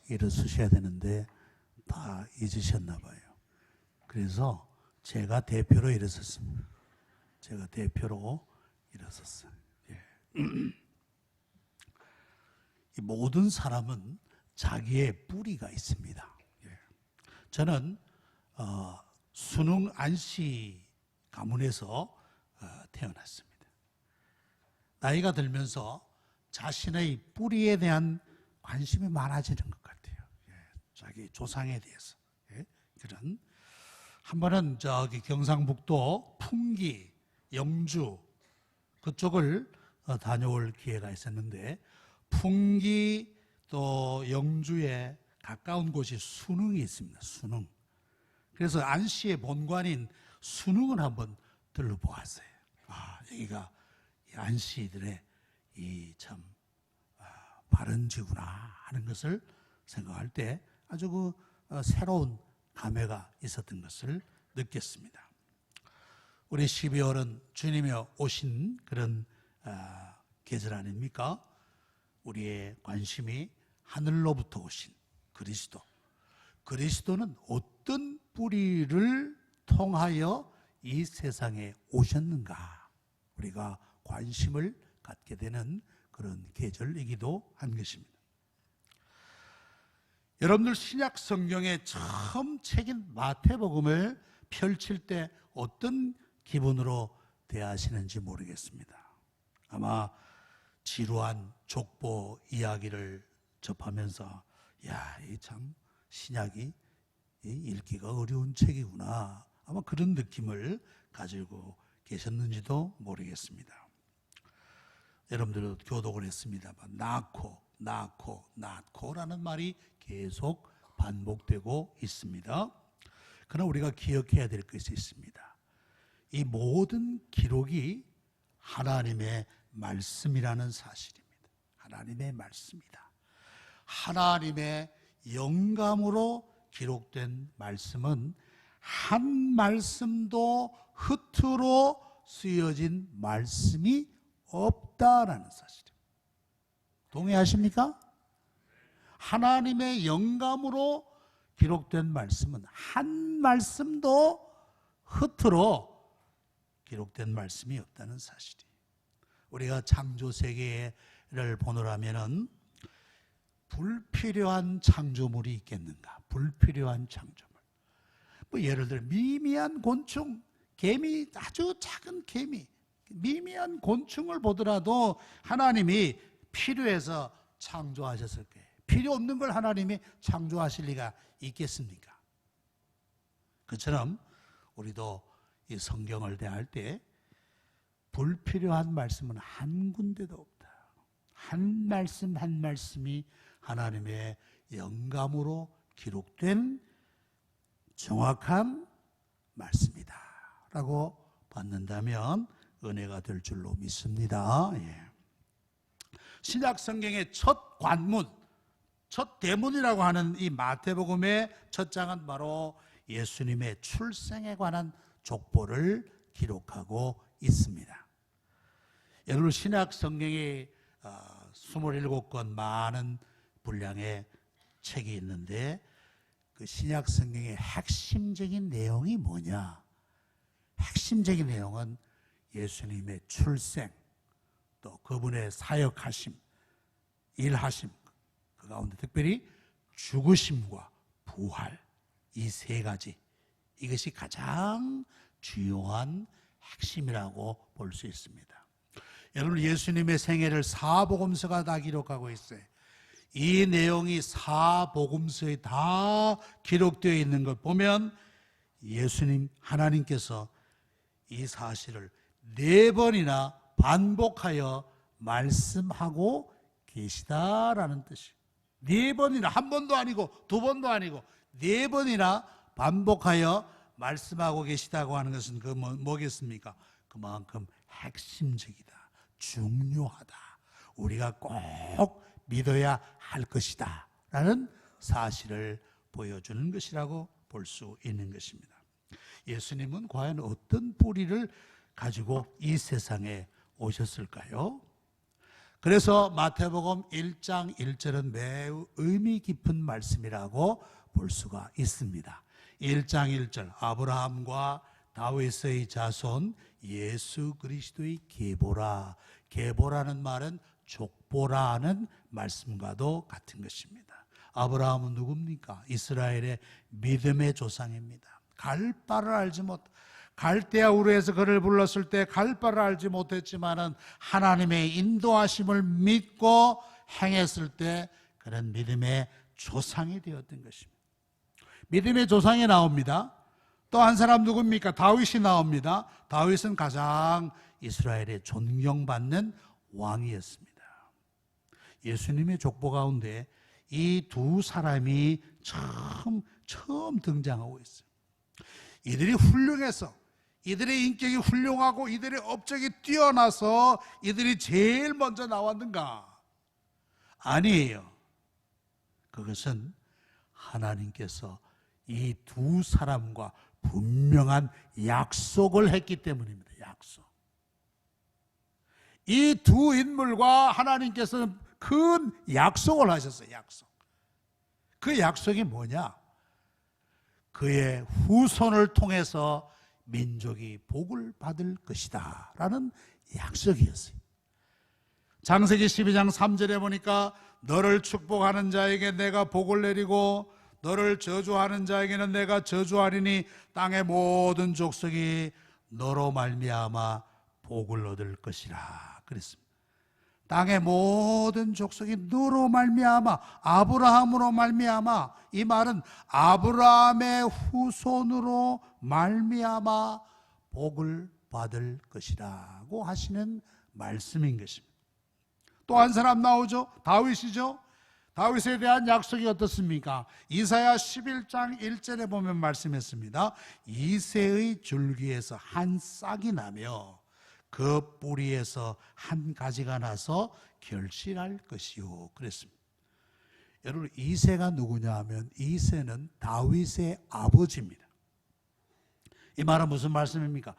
일어서셔야 되는데 다 잊으셨나 봐요. 그래서 제가 대표로 일어섰습니다. 제가 대표로 일어섰어요. 예. 이 모든 사람은 자기의 뿌리가 있습니다. 예. 저는 순흥 안씨 가문에서 태어났습니다. 나이가 들면서 자신의 뿌리에 대한 관심이 많아지는 것 같아요. 예. 자기 조상에 대해서. 예. 그런 한 번은 저기 경상북도 풍기, 영주 그쪽을 다녀올 기회가 있었는데, 풍기 또 영주에 가까운 곳이 순흥이 있습니다. 순흥. 그래서 안시의 본관인 순흥을 한번 들러보았어요. 여기가 안시들의 이 참 바른 지구나 하는 것을 생각할 때 아주 새로운 감회가 있었던 것을 느꼈습니다. 우리 12월은 주님이 오신 그런 계절 아닙니까? 우리의 관심이 하늘로부터 오신 그리스도. 그리스도는 어떤 뿌리를 통하여 이 세상에 오셨는가? 우리가 관심을 갖게 되는 그런 계절이기도 한 것입니다. 여러분들 신약 성경의 처음 책인 마태복음을 펼칠 때 어떤 기분으로 대하시는지 모르겠습니다. 아마 지루한 족보 이야기를 접하면서 이 참 신약이 읽기가 어려운 책이구나, 아마 그런 느낌을 가지고 계셨는지도 모르겠습니다. 여러분들도 교독을 했습니다만 낳고라는 말이 계속 반복되고 있습니다. 그러나 우리가 기억해야 될 것이 있습니다. 이 모든 기록이 하나님의 말씀이라는 사실입니다. 하나님의 말씀이다. 하나님의 영감으로 기록된 말씀은 한 말씀도 흩으로 쓰여진 말씀이 없다라는 사실입니다. 동의하십니까? 하나님의 영감으로 기록된 말씀은 한 말씀도 흩으로 기록된 말씀이 없다는 사실이에요. 우리가 창조 세계를 보노라면은 불필요한 창조물이 있겠는가? 불필요한 창조물. 예를 들어 미미한 곤충, 개미, 아주 작은 개미, 미미한 곤충을 보더라도 하나님이 필요해서 창조하셨을 거예요. 필요 없는 걸 하나님이 창조하실 리가 있겠습니까? 그처럼 우리도 이 성경을 대할 때 불필요한 말씀은 한 군데도 없다. 한 말씀 한 말씀이 하나님의 영감으로 기록된 정확한 말씀이다 라고 받는다면 은혜가 될 줄로 믿습니다. 예. 신약 성경의 첫 관문, 첫 대문이라고 하는 이 마태복음의 첫 장은 바로 예수님의 출생에 관한 족보를 기록하고 있습니다. 여러분, 신약 성경에 27권 많은 분량의 책이 있는데 그 신약 성경의 핵심적인 내용이 뭐냐? 핵심적인 내용은 예수님의 출생, 또 그분의 사역하심, 일하심, 그 가운데 특별히 죽으심과 부활, 이 세 가지, 이것이 가장 주요한 핵심이라고 볼 수 있습니다. 여러분, 예수님의 생애를 사복음서가 다 기록하고 있어요. 이 내용이 사복음서에 다 기록되어 있는 걸 보면 예수님, 하나님께서 이 사실을 4번이나 반복하여 말씀하고 계시다라는 뜻이에요. 4번이나, 한 번도 아니고 2번도 아니고 4번이나 반복하여 말씀하고 계시다고 하는 것은 그 뭐겠습니까? 그만큼 핵심적이다, 중요하다, 우리가 꼭 믿어야 할 것이다 라는 사실을 보여주는 것이라고 볼 수 있는 것입니다. 예수님은 과연 어떤 뿌리를 가지고 이 세상에 오셨을까요? 그래서 마태복음 1장 1절은 매우 의미 깊은 말씀이라고 볼 수가 있습니다. 1장 1절 아브라함과 다윗의 자손 예수 그리스도의 계보라. 계보라는 말은 족보라는 말씀과도 같은 것입니다. 아브라함은 누굽니까? 이스라엘의 믿음의 조상입니다. 갈 바를 알지 못, 갈대아 우르에서 그를 불렀을 때 갈 바를 알지 못했지만은 하나님의 인도하심을 믿고 행했을 때 그런 믿음의 조상이 되었던 것입니다. 믿음의 조상이 나옵니다. 또 한 사람 누굽니까? 다윗이 나옵니다. 다윗은 가장 이스라엘의 존경받는 왕이었습니다. 예수님의 족보 가운데 이 두 사람이 처음 등장하고 있어요. 이들이 훌륭해서, 이들의 인격이 훌륭하고 이들의 업적이 뛰어나서 이들이 제일 먼저 나왔는가? 아니에요. 그것은 하나님께서 이 두 사람과 분명한 약속을 했기 때문입니다. 약속. 이 두 인물과 하나님께서는 큰 약속을 하셨어요. 약속. 그 약속이 뭐냐? 그의 후손을 통해서 민족이 복을 받을 것이다 라는 약속이었어요. 창세기 12장 3절에 보니까 너를 축복하는 자에게 내가 복을 내리고 너를 저주하는 자에게는 내가 저주하리니 땅의 모든 족속이 너로 말미암아 복을 얻을 것이라 그랬습니다. 땅의 모든 족속이 너로 말미암아, 아브라함으로 말미암아, 이 말은 아브라함의 후손으로 말미암아 복을 받을 것이라고 하시는 말씀인 것입니다. 또 한 사람 나오죠. 다윗이죠. 다윗에 대한 약속이 어떻습니까? 이사야 11장 1절에 보면 말씀했습니다. 이새의 줄기에서 한 싹이 나며 그 뿌리에서 한 가지가 나서 결실할 것이요 그랬습니다. 여러분, 이새가 누구냐 하면 이새는 다윗의 아버지입니다. 이 말은 무슨 말씀입니까?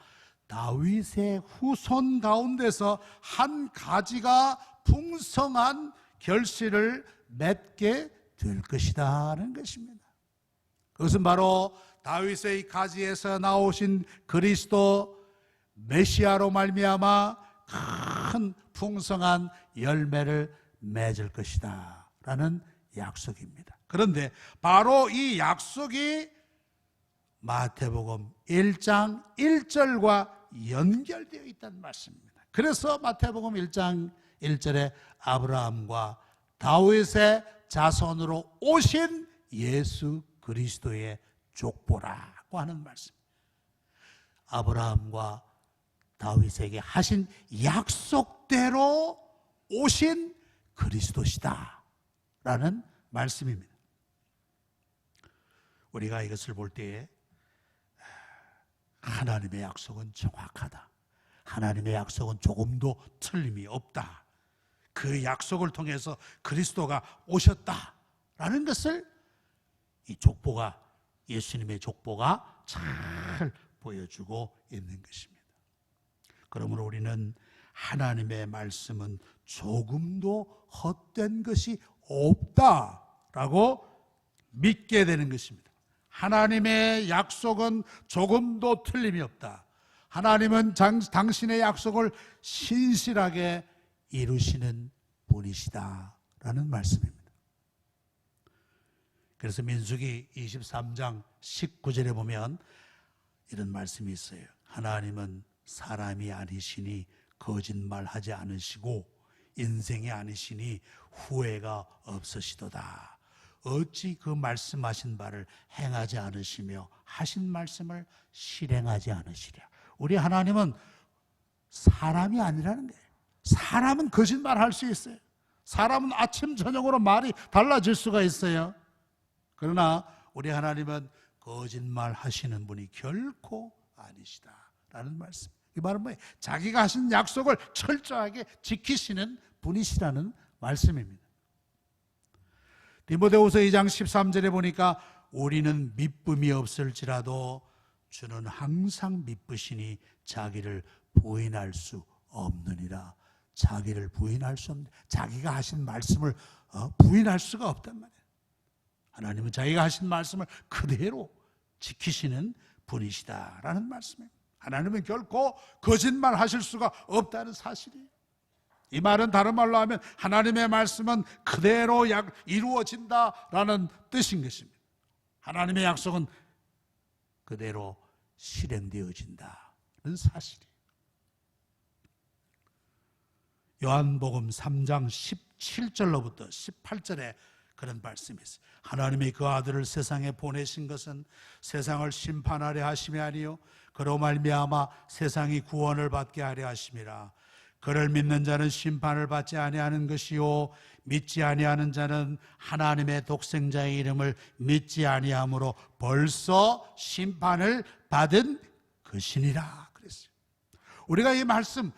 다윗의 후손 가운데서 한 가지가 풍성한 결실을 맺게 될 것이다는 것입니다. 그것은 바로 다윗의 가지에서 나오신 그리스도 메시아로 말미암아 큰 풍성한 열매를 맺을 것이다 라는 약속입니다. 그런데 바로 이 약속이 마태복음 1장 1절과 연결되어 있다는 말씀입니다. 그래서 마태복음 1장 1절에 아브라함과 다윗의 자손으로 오신 예수 그리스도의 족보라고 하는 말씀. 아브라함과 다윗에게 하신 약속대로 오신 그리스도시다 라는 말씀입니다. 우리가 이것을 볼 때에 하나님의 약속은 정확하다, 하나님의 약속은 조금도 틀림이 없다, 그 약속을 통해서 그리스도가 오셨다라는 것을 이 족보가, 예수님의 족보가 잘 보여주고 있는 것입니다. 그러므로 우리는 하나님의 말씀은 조금도 헛된 것이 없다라고 믿게 되는 것입니다. 하나님의 약속은 조금도 틀림이 없다. 하나님은 당신의 약속을 신실하게 이루시는 분이시다라는 말씀입니다. 그래서 민수기 23장 19절에 보면 이런 말씀이 있어요. 하나님은 사람이 아니시니 거짓말하지 않으시고 인생이 아니시니 후회가 없으시도다. 어찌 그 말씀하신 바를 행하지 않으시며 하신 말씀을 실행하지 않으시랴. 우리 하나님은 사람이 아니라는 거예요. 사람은 거짓말할 수 있어요. 사람은 아침 저녁으로 말이 달라질 수가 있어요. 그러나 우리 하나님은 거짓말 하시는 분이 결코 아니시다라는 말씀. 이 말은 뭐예요? 자기가 하신 약속을 철저하게 지키시는 분이시라는 말씀입니다. 디모데후서 2장 13절에 보니까 우리는 미쁨이 없을지라도 주는 항상 미쁘시니 자기를 부인할 수 없느니라. 자기를 부인할 수 없는, 자기가 하신 말씀을 부인할 수가 없단 말이에요. 하나님은 자기가 하신 말씀을 그대로 지키시는 분이시다라는 말씀이에요. 하나님은 결코 거짓말 하실 수가 없다는 사실이에요. 이 말은 다른 말로 하면 하나님의 말씀은 그대로 이루어진다라는 뜻인 것입니다. 하나님의 약속은 그대로 실행되어진다는 사실이에요. 요한복음 3장 17절로부터 18절에 그런 말씀이 있어요. 하나님이 그 아들을 세상에 보내신 것은 세상을 심판하려 하심이 아니요 그로 말미암아 세상이 구원을 받게 하려 하심이라. 그를 믿는 자는 심판을 받지 아니하는 것이요 믿지 아니하는 자는 하나님의 독생자의 이름을 믿지 아니함으로 벌써 심판을 받은 것이니라 그랬어요. 우리가 이 말씀,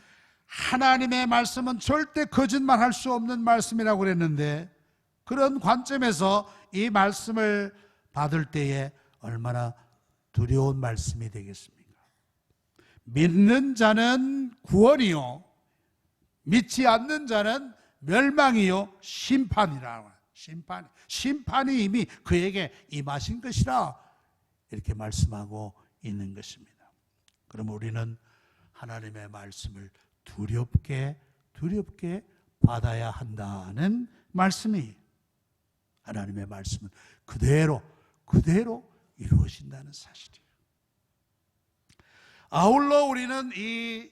하나님의 말씀은 절대 거짓말할 수 없는 말씀이라고 그랬는데, 그런 관점에서 이 말씀을 받을 때에 얼마나 두려운 말씀이 되겠습니까? 믿는 자는 구원이요 믿지 않는 자는 멸망이요 심판이라. 심판이 이미 그에게 임하신 것이라 이렇게 말씀하고 있는 것입니다. 그럼 우리는 하나님의 말씀을 두렵게 받아야 한다는 말씀이, 하나님의 말씀은 그대로 이루어진다는 사실이에요. 아울러 우리는 이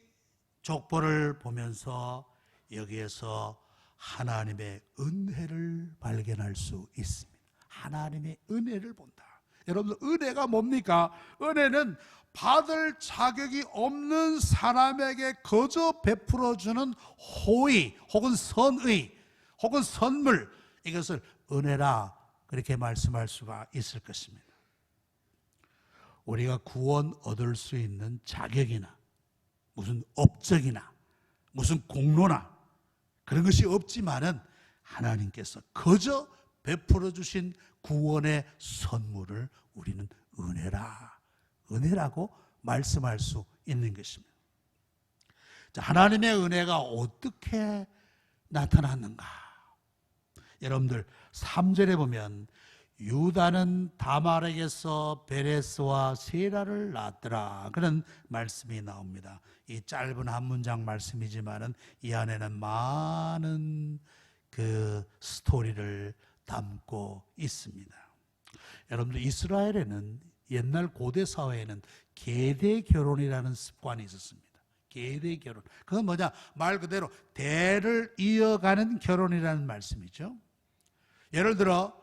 족보를 보면서 여기에서 하나님의 은혜를 발견할 수 있습니다. 하나님의 은혜를 본다. 여러분, 은혜가 뭡니까? 은혜는 받을 자격이 없는 사람에게 거저 베풀어주는 호의 혹은 선의 혹은 선물, 이것을 은혜라 그렇게 말씀할 수가 있을 것입니다. 우리가 구원 얻을 수 있는 자격이나 무슨 업적이나 무슨 공로나 그런 것이 없지만은 하나님께서 거저 베풀어 주신 구원의 선물을 우리는 은혜라고 말씀할 수 있는 것입니다. 자, 하나님의 은혜가 어떻게 나타났는가? 여러분들 3절에 보면 유다는 다말에게서 베레스와 세라를 낳았더라, 그런 말씀이 나옵니다. 이 짧은 한 문장 말씀이지만은 이 안에는 많은 그 스토리를 담고 있습니다. 여러분들, 이스라엘에는 옛날 고대 사회에는 계대 결혼이라는 습관이 있었습니다. 계대 결혼. 그건 뭐냐? 말 그대로 대를 이어가는 결혼이라는 말씀이죠. 예를 들어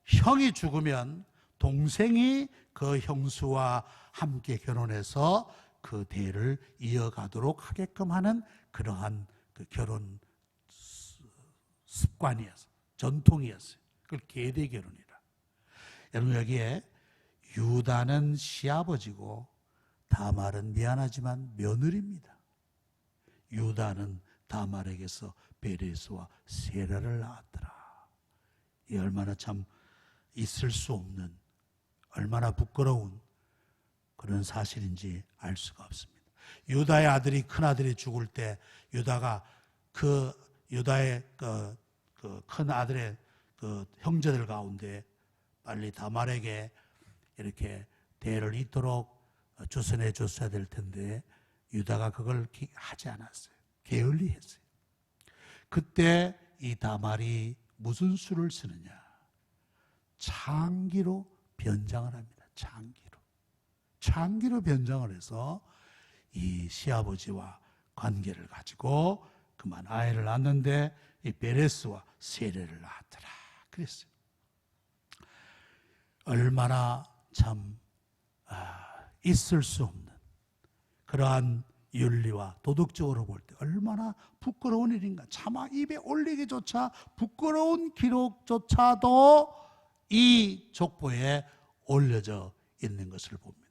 형이 죽으면 동생이 그 형수와 함께 결혼해서 그 대를 이어가도록 하게끔 하는 그러한 그 결혼 습관이었어요. 전통이었어요. 그걸 계대 결혼이라. 여러분, 여기에 유다는 시아버지고 다말은 미안하지만 며느리입니다. 유다는 다말에게서 베레스와 세라를 낳았더라. 이 얼마나 참 있을 수 없는, 얼마나 부끄러운 그런 사실인지 알 수가 없습니다. 유다의 아들이, 큰 아들이 죽을 때 유다가 그 유다의 그 큰 아들의 그 형제들 가운데 빨리 다말에게 이렇게 대를 잇도록 조선해 줬어야 될 텐데 유다가 그걸 하지 않았어요. 게을리했어요. 그때 이 다말이 무슨 수를 쓰느냐? 창기로 변장을 합니다. 창기로 변장을 해서 이 시아버지와 관계를 가지고 그만 아이를 낳았는데 이 베레스와 세레를 낳았더라 그랬어요. 얼마나 참 있을 수 없는 그러한 윤리와 도덕적으로 볼 때 얼마나 부끄러운 일인가. 차마 입에 올리기조차 부끄러운 기록조차도 이 족보에 올려져 있는 것을 봅니다.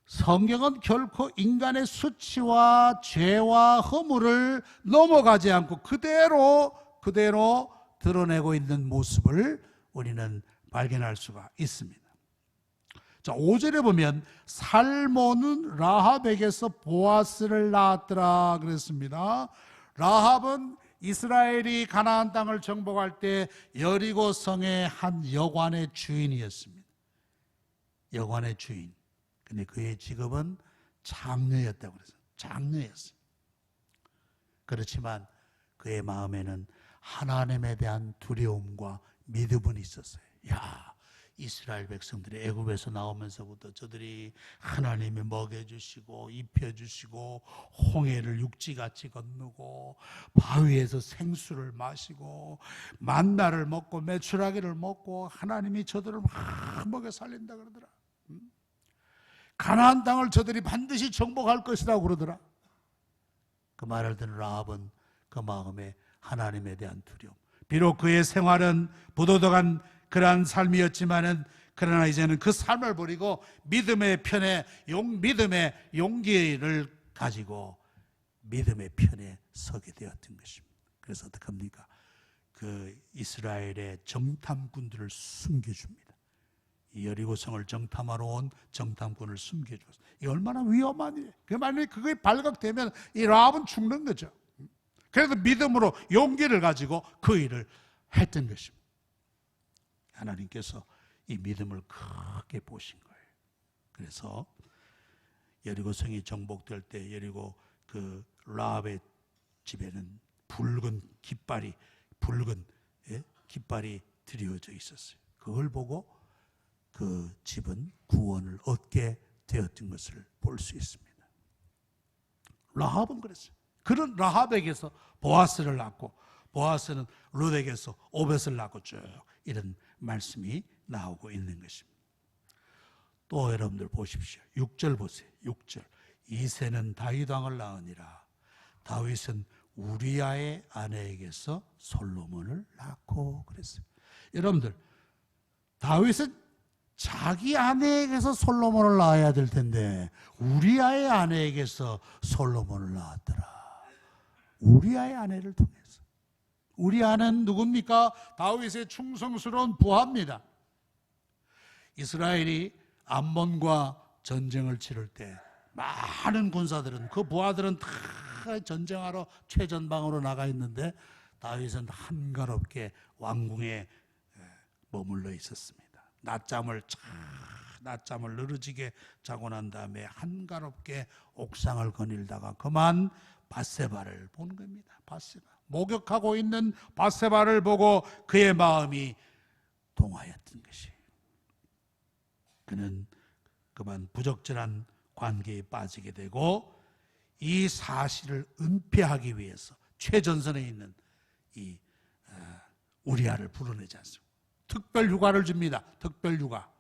성경은 결코 인간의 수치와 죄와 허물을 넘어가지 않고 그대로 드러내고 있는 모습을 우리는 발견할 수가 있습니다. 자, 5절에 보면 살몬은 라합에게서 보아스를 낳았더라 그랬습니다. 라합은 이스라엘이 가나안 땅을 정복할 때 여리고 성의 한 여관의 주인이었습니다. 여관의 주인. 근데 그의 직업은 장녀였다고 그랬어요. 장녀였어요. 그렇지만 그의 마음에는 하나님에 대한 두려움과 믿음은 있었어요. 야, 이스라엘 백성들이 애굽에서 나오면서부터 저들이 하나님이 먹여주시고 입혀주시고 홍해를 육지같이 건너고 바위에서 생수를 마시고 만나를 먹고 메추라기를 먹고 하나님이 저들을 막 먹여 살린다 그러더라. 가나안 땅을 저들이 반드시 정복할 것이라고 그러더라. 그 말을 듣는 라합은 그 마음에 하나님에 대한 두려움, 비록 그의 생활은 부도덕한 그러한 삶이었지만은 그러나 이제는 그 삶을 버리고 믿음의 편에 믿음의 용기를 가지고 믿음의 편에 서게 되었던 것입니다. 그래서 어떻게 합니까? 그 이스라엘의 정탐꾼들을 숨겨줍니다. 이 여리고성을 정탐하러 온 정탐꾼을 숨겨줬어요. 이 얼마나 위험한 일이에요. 만약에 그게 발각되면 이 라합은 죽는 거죠. 그래도 믿음으로 용기를 가지고 그 일을 했던 것입니다. 하나님께서 이 믿음을 크게 보신 거예요. 그래서 여리고성이 정복될 때 여리고 그 라합의 집에는 붉은 깃발이 드리워져 있었어요. 그걸 보고 그 집은 구원을 얻게 되었던 것을 볼 수 있습니다. 라합은 그랬어요. 그런 라합에게서 보아스를 낳고 보아스는 룻에게서 오벳을 낳고 쭉 이런 말씀이 나오고 있는 것입니다. 또 여러분들 보십시오. 6절 보세요. 6절. 이새는 다윗 왕을 낳으니라. 다윗은 우리아의 아내에게서 솔로몬을 낳고 그랬어요. 여러분들, 다윗은 자기 아내에게서 솔로몬을 낳아야 될 텐데 우리아의 아내에게서 솔로몬을 낳았더라. 우리아의 아내를 통해서. 우리아는 누굽니까? 다윗의 충성스러운 부하입니다. 이스라엘이 암몬과 전쟁을 치를 때 많은 군사들은, 그 부하들은 다 전쟁하러 최전방으로 나가 있는데 다윗은 한가롭게 왕궁에 머물러 있었습니다. 낮잠을 늘어지게 자고 난 다음에 한가롭게 옥상을 거닐다가 그만 밧세바를 본 겁니다. 밧세바. 목욕하고 있는 밧세바를 보고 그의 마음이 동하였던 것이. 그는 그만 부적절한 관계에 빠지게 되고 이 사실을 은폐하기 위해서 최전선에 있는 이 우리아를 불러내지 않습니다. 특별 휴가를 줍니다. 특별 휴가.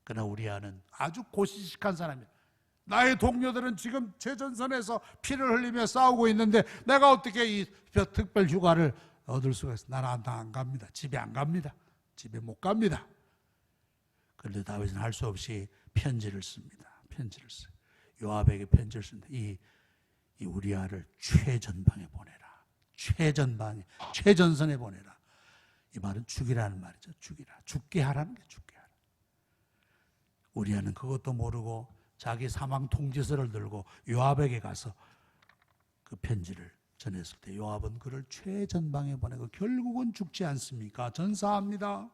그러나 우리아는 아주 고시식한 사람이에요. 나의 동료들은 지금 최전선에서 피를 흘리며 싸우고 있는데 내가 어떻게 이 특별 휴가를 얻을 수가 있어? 나는 안 갑니다. 집에 안 갑니다. 집에 못 갑니다. 그런데 다윗은 할 수 없이 편지를 씁니다. 편지를 써요. 요압에게 편지를 씁니다. 이 우리아를 최전방에 보내라. 최전선에 보내라. 이 말은 죽이라는 말이죠. 죽게 하라는 게 죽게 하라. 우리아는 그것도 모르고 자기 사망 통지서를 들고 요압에게 가서 그 편지를 전했을 때 요압은 그를 최전방에 보내고 결국은 죽지 않습니까? 전사합니다.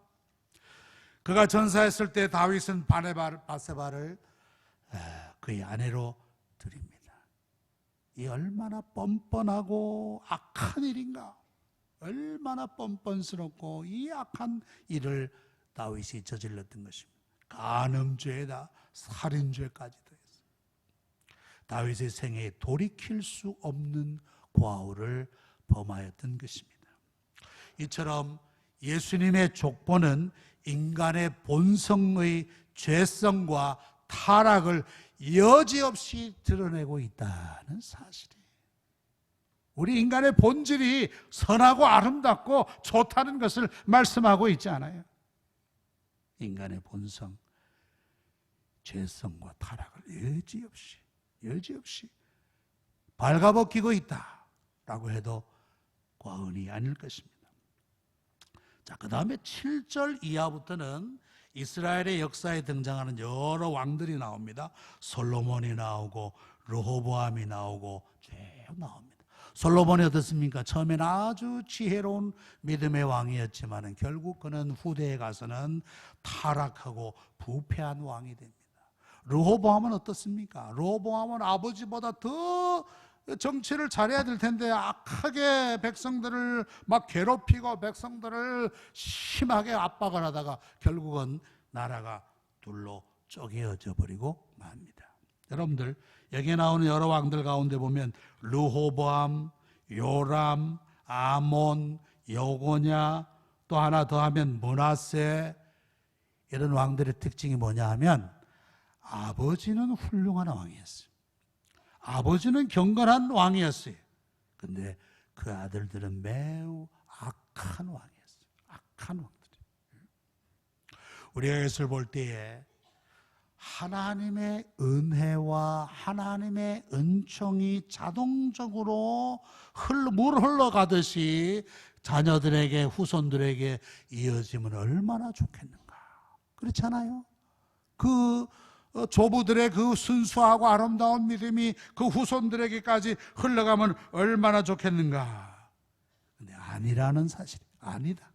그가 전사했을 때 다윗은 밧세바를 그의 아내로 드립니다. 이 얼마나 뻔뻔하고 악한 일인가? 얼마나 뻔뻔스럽고 이 악한 일을 다윗이 저질렀던 것입니다. 간음죄에다 살인죄까지도 했어요. 다윗의 생애에 돌이킬 수 없는 과오를 범하였던 것입니다. 이처럼 예수님의 족보는 인간의 본성의 죄성과 타락을 여지없이 드러내고 있다는 사실이에요. 우리 인간의 본질이 선하고 아름답고 좋다는 것을 말씀하고 있지 않아요? 인간의 본성, 죄성과 타락을 여지없이 발가벗기고 있다라고 해도 과언이 아닐 것입니다. 자, 그 다음에 7절 이하부터는 이스라엘의 역사에 등장하는 여러 왕들이 나옵니다. 솔로몬이 나오고 르호보암이 나오고 쭉 나옵니다. 솔로몬이 어떻습니까? 처음에는 아주 지혜로운 믿음의 왕이었지만 결국 그는 후대에 가서는 타락하고 부패한 왕이 됩니다. 르호보암은 어떻습니까? 르호보암은 아버지보다 더 정치를 잘해야 될 텐데 악하게 백성들을 막 괴롭히고 백성들을 심하게 압박을 하다가 결국은 나라가 둘로 쪼개어져 버리고 맙니다. 여러분들 여기에 나오는 여러 왕들 가운데 보면 르호보암, 요람, 아몬, 여고냐, 또 하나 더 하면 므낫세, 이런 왕들의 특징이 뭐냐 하면 아버지는 훌륭한 왕이었어요. 아버지는 경건한 왕이었어요. 근데 그 아들들은 매우 악한 왕이었어요. 악한 왕들이에요. 우리가 이것을 볼 때에 하나님의 은혜와 하나님의 은총이 자동적으로 물 흘러가듯이 자녀들에게, 후손들에게 이어지면 얼마나 좋겠는가. 그렇잖아요. 그 조부들의 그 순수하고 아름다운 믿음이 그 후손들에게까지 흘러가면 얼마나 좋겠는가. 근데 아니라는 사실이 아니다.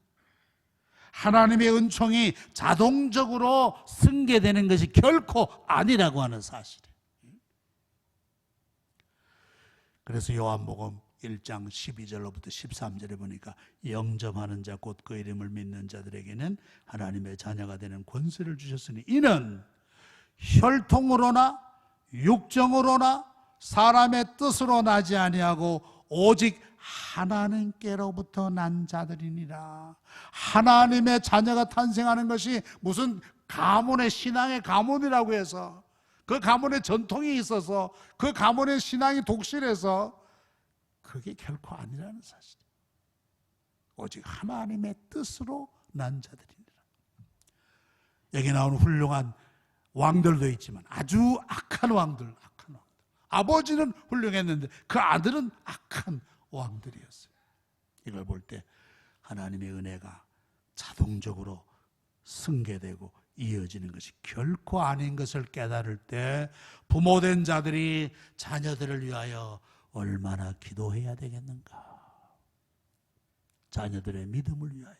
하나님의 은총이 자동적으로 승계되는 것이 결코 아니라고 하는 사실이에요. 그래서 요한복음 1장 12절로부터 13절에 보니까 영접하는 자 곧 그 이름을 믿는 자들에게는 하나님의 자녀가 되는 권세를 주셨으니 이는 혈통으로나 육정으로나 사람의 뜻으로 나지 아니하고 오직 하나님께로부터 난 자들이니라. 하나님의 자녀가 탄생하는 것이 무슨 가문의 신앙의 가문이라고 해서 그 가문의 전통이 있어서 그 가문의 신앙이 독실해서 그게 결코 아니라는 사실이에요. 오직 하나님의 뜻으로 난 자들이니라. 여기 나오는 훌륭한 왕들도 있지만 아주 악한 왕들. 아버지는 훌륭했는데 그 아들은 악한 왕들이었어요. 이걸 볼 때 하나님의 은혜가 자동적으로 승계되고 이어지는 것이 결코 아닌 것을 깨달을 때 부모된 자들이 자녀들을 위하여 얼마나 기도해야 되겠는가. 자녀들의 믿음을 위하여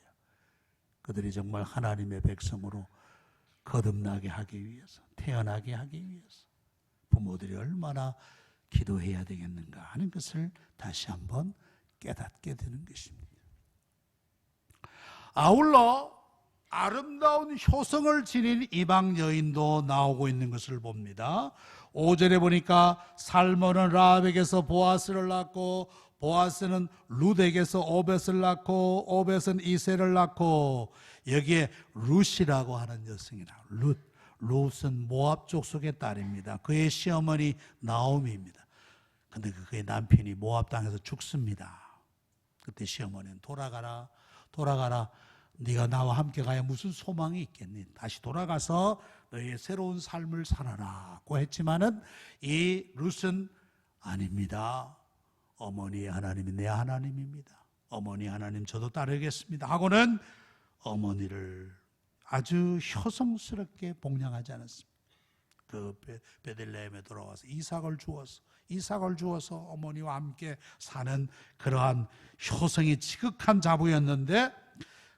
그들이 정말 하나님의 백성으로 거듭나게 하기 위해서, 태어나게 하기 위해서 부모들이 얼마나 기도해야 되겠는가 하는 것을 다시 한번 깨닫게 되는 것입니다. 아울러 아름다운 효성을 지닌 이방 여인도 나오고 있는 것을 봅니다. 5절에 보니까 살몬은 라합에게서 보아스를 낳고 보아스는 룻에게서 오벳을 낳고 오벳은 이세를 낳고 여기에 룻이라고 하는 여성이 나와요. 룻은 모압 족속의 딸입니다. 그의 시어머니 나오미입니다. 근데 그의 남편이 모압 땅에서 죽습니다. 그때 시어머니는 돌아가라 네가 나와 함께 가야 무슨 소망이 있겠니? 다시 돌아가서 너의 새로운 삶을 살아라고 했지만은 이 룻은 아닙니다. 어머니의 하나님이 내 하나님입니다. 어머니 하나님 저도 따르겠습니다 하고는 어머니를 아주 효성스럽게 복양하지 않았습니다. 그 베들레헴에 돌아와서 이삭을 주어서 어머니와 함께 사는 그러한 효성이 지극한 자부였는데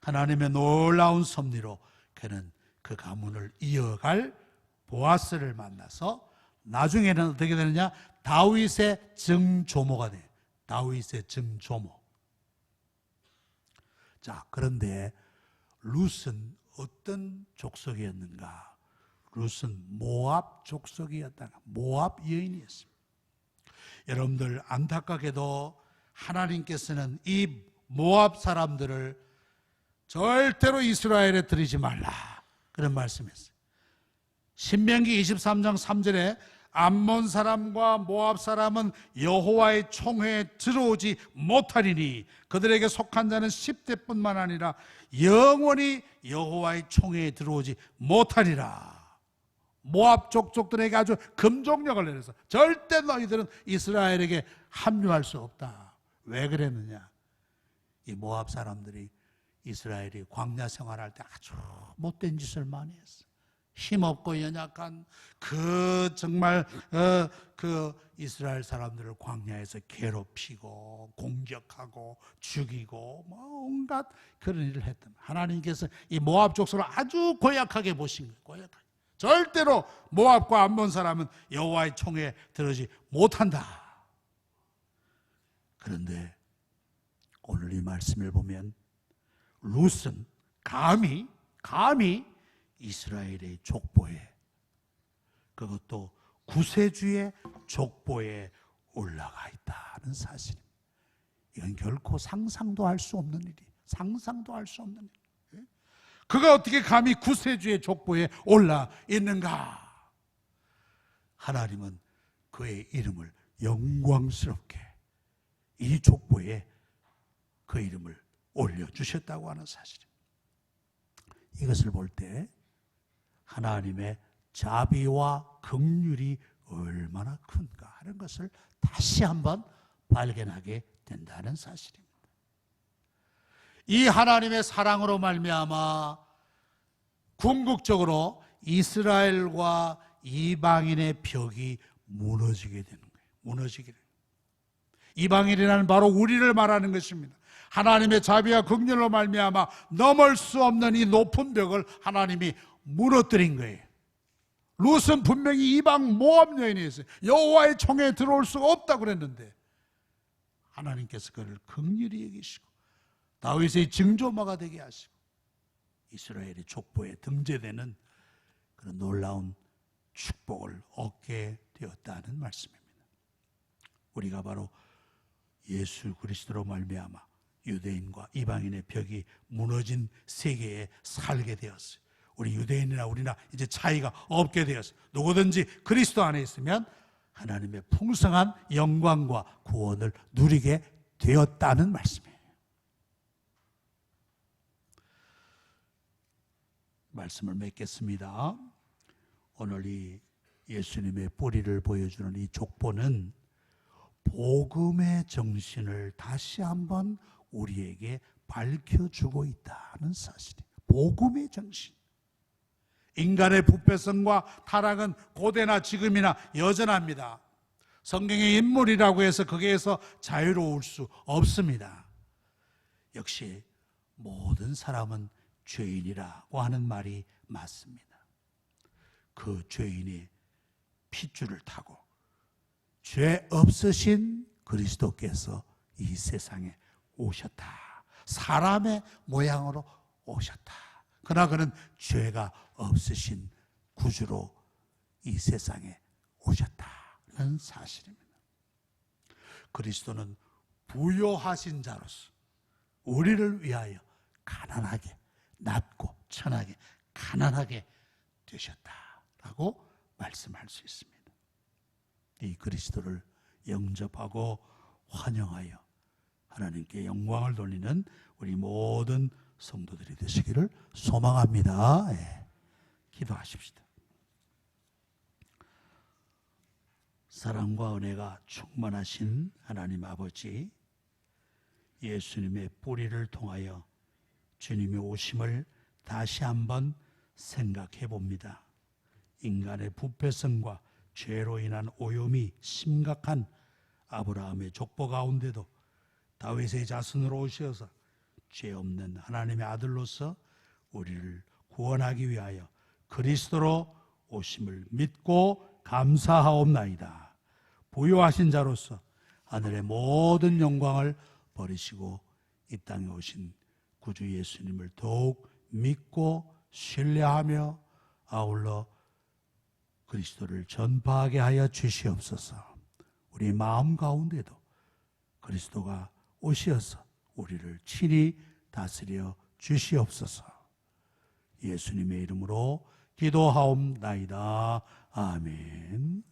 하나님의 놀라운 섭리로 그는 그 가문을 이어갈 보아스를 만나서 나중에는 어떻게 되느냐? 다윗의 증조모가 돼요. 다윗의 증조모. 자, 그런데 룻은 어떤 족속이었는가? 룻은 모압 족속이었다. 모압 여인이었습니다. 여러분들 안타깝게도 하나님께서는 이 모압 사람들을 절대로 이스라엘에 들이지 말라 그런 말씀했어요. 신명기 23장 3절에 암몬 사람과 모압 사람은 여호와의 총회에 들어오지 못하리니 그들에게 속한 자는 10대뿐만 아니라 영원히 여호와의 총회에 들어오지 못하리라. 모압 족속들에게 아주 금종력을 내려서 절대 너희들은 이스라엘에게 합류할 수 없다. 왜 그랬느냐? 이 모압 사람들이 이스라엘이 광야 생활할 때 아주 못된 짓을 많이 했어요. 힘없고 연약한 정말 그 이스라엘 사람들을 광야에서 괴롭히고 공격하고 죽이고 온갖 그런 일을 했던 하나님께서 이 모압 족속을 아주 고약하게 보신 거예요. 고약하게. 절대로 모압과 암몬 사람은 여호와의 총에 들어지 못한다. 그런데 오늘 이 말씀을 보면 룻은 감히 이스라엘의 족보에, 그것도 구세주의 족보에 올라가 있다는 사실입니다. 이건 결코 상상도 할 수 없는 일이, 상상도 할 수 없는 일. 그가 어떻게 감히 구세주의 족보에 올라 있는가? 하나님은 그의 이름을 영광스럽게 이 족보에 그 이름을 올려주셨다고 하는 사실입니다. 이것을 볼 때 하나님의 자비와 긍휼이 얼마나 큰가 하는 것을 다시 한번 발견하게 된다는 사실입니다. 이 하나님의 사랑으로 말미암아 궁극적으로 이스라엘과 이방인의 벽이 무너지게 되는 거예요. 무너지게 되는 거예요. 이방인이라는 바로 우리를 말하는 것입니다. 하나님의 자비와 긍휼로 말미암아 넘을 수 없는 이 높은 벽을 하나님이 무너뜨린 거예요. 룻은 분명히 이방 모압 여인이었어요. 여호와의 총에 들어올 수가 없다고 그랬는데 하나님께서 그를 긍휼히 여기시고 다윗의 증조마가 되게 하시고 이스라엘의 족보에 등재되는 그런 놀라운 축복을 얻게 되었다는 말씀입니다. 우리가 바로 예수 그리스도로 말미암아 유대인과 이방인의 벽이 무너진 세계에 살게 되었어요. 우리 유대인이나 우리나 이제 차이가 없게 되었어요. 누구든지 그리스도 안에 있으면 하나님의 풍성한 영광과 구원을 누리게 되었다는 말씀이에요. 말씀을 맺겠습니다. 오늘 이 예수님의 뿌리를 보여주는 이 족보는 복음의 정신을 다시 한번 우리에게 밝혀주고 있다는 사실이에요. 복음의 정신. 인간의 부패성과 타락은 고대나 지금이나 여전합니다. 성경의 인물이라고 해서 거기에서 자유로울 수 없습니다. 역시 모든 사람은 죄인이라고 하는 말이 맞습니다. 그 죄인이 핏줄을 타고 죄 없으신 그리스도께서 이 세상에 오셨다. 사람의 모양으로 오셨다. 그러나 그는 죄가 없으신 구주로 이 세상에 오셨다는 사실입니다. 그리스도는 부요하신 자로서 우리를 위하여 가난하게, 낮고 천하게 가난하게 되셨다라고 말씀할 수 있습니다. 이 그리스도를 영접하고 환영하여 하나님께 영광을 돌리는 우리 모든 성도들이 되시기를 소망합니다. 기도하십시다. 사랑과 은혜가 충만하신 하나님 아버지, 예수님의 뿌리를 통하여 주님의 오심을 다시 한번 생각해 봅니다. 인간의 부패성과 죄로 인한 오염이 심각한 아브라함의 족보 가운데도 다윗의 자손으로 오셔서 죄 없는 하나님의 아들로서 우리를 구원하기 위하여 그리스도로 오심을 믿고 감사하옵나이다. 부요하신 자로서 하늘의 모든 영광을 버리시고 이 땅에 오신 구주 예수님을 더욱 믿고 신뢰하며 아울러 그리스도를 전파하게 하여 주시옵소서. 우리 마음 가운데도 그리스도가 오시어서 우리를 친히 다스려 주시옵소서. 예수님의 이름으로 기도하옵나이다. 아멘.